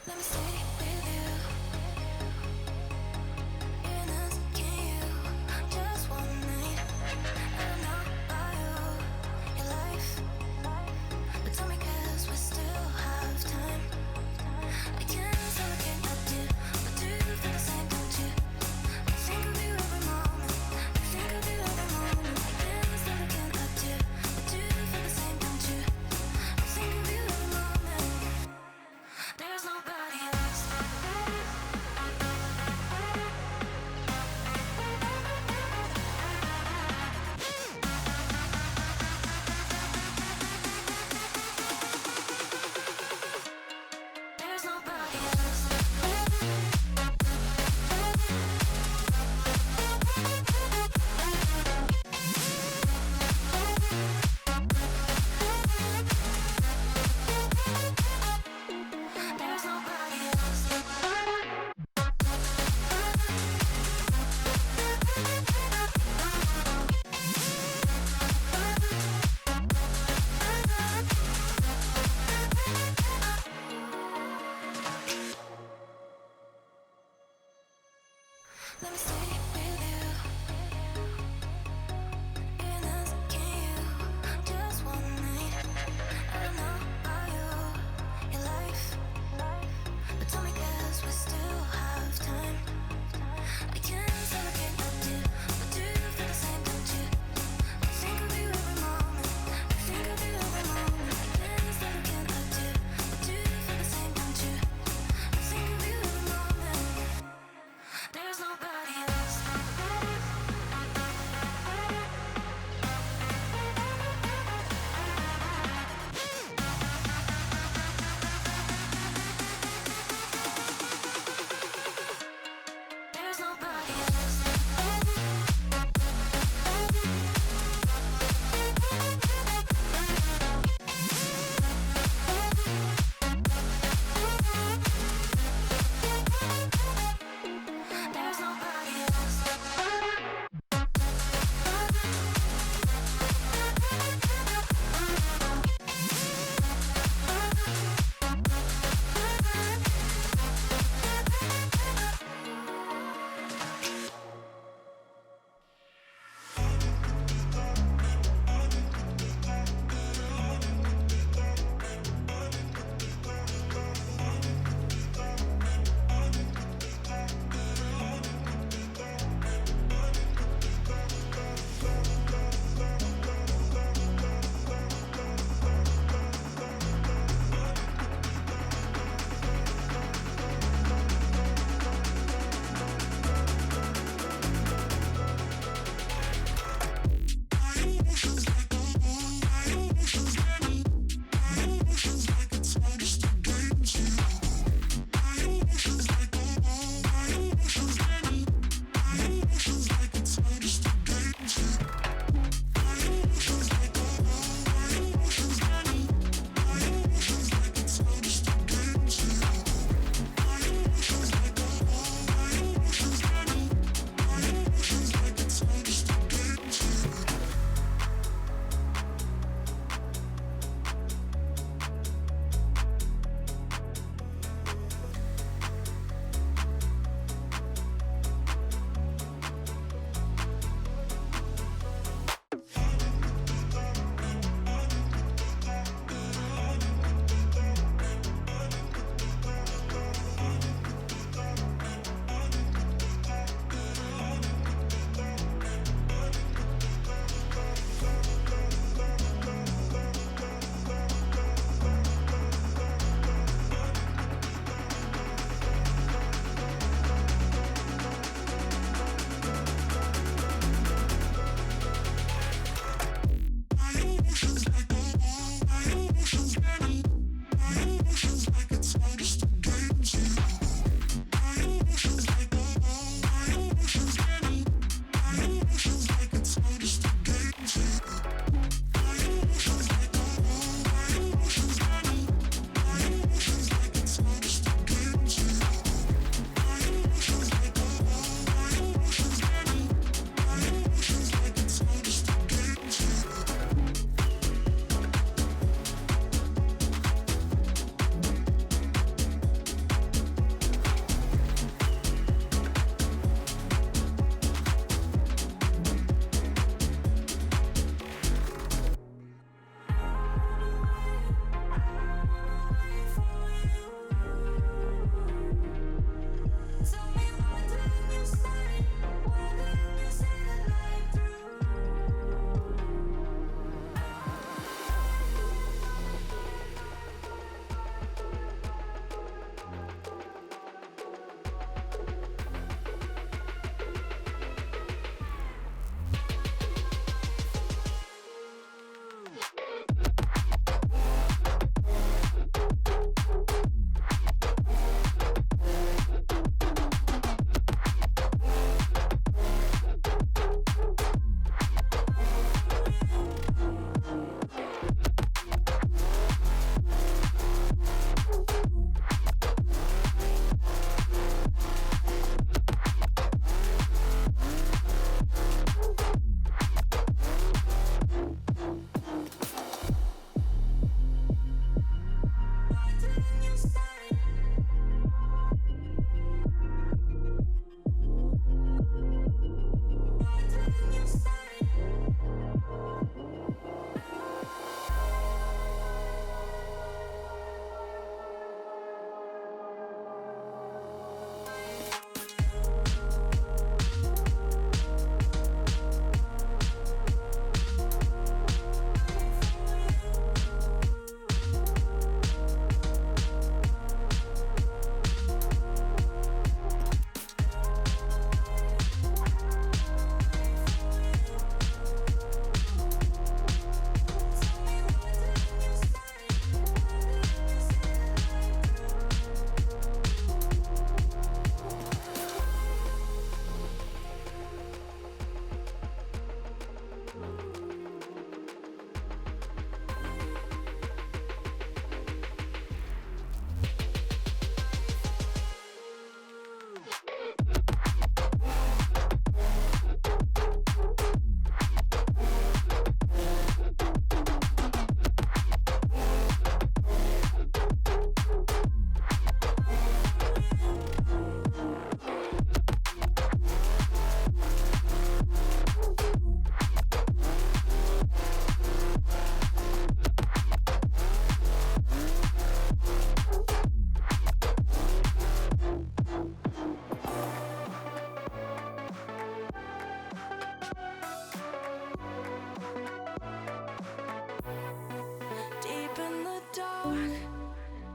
Let me stay with you. Even asking you just one night. I don't know about you, your life, but tell me 'cause we still have time. I can't stop looking at you, but do you feel the same, don't you? I think of you every moment. I think of you every moment. I can't stop looking at you, but do you feel the same, don't you? I think of you every moment. There's nobody else.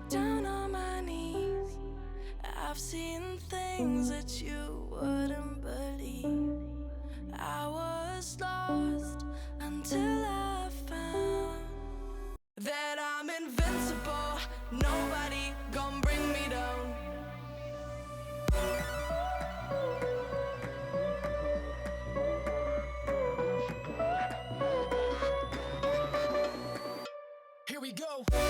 down on my knees. I've seen things that you wouldn't believe. I was lost until I found that I'm invincible. Nobody gon' bring me down. Here we go.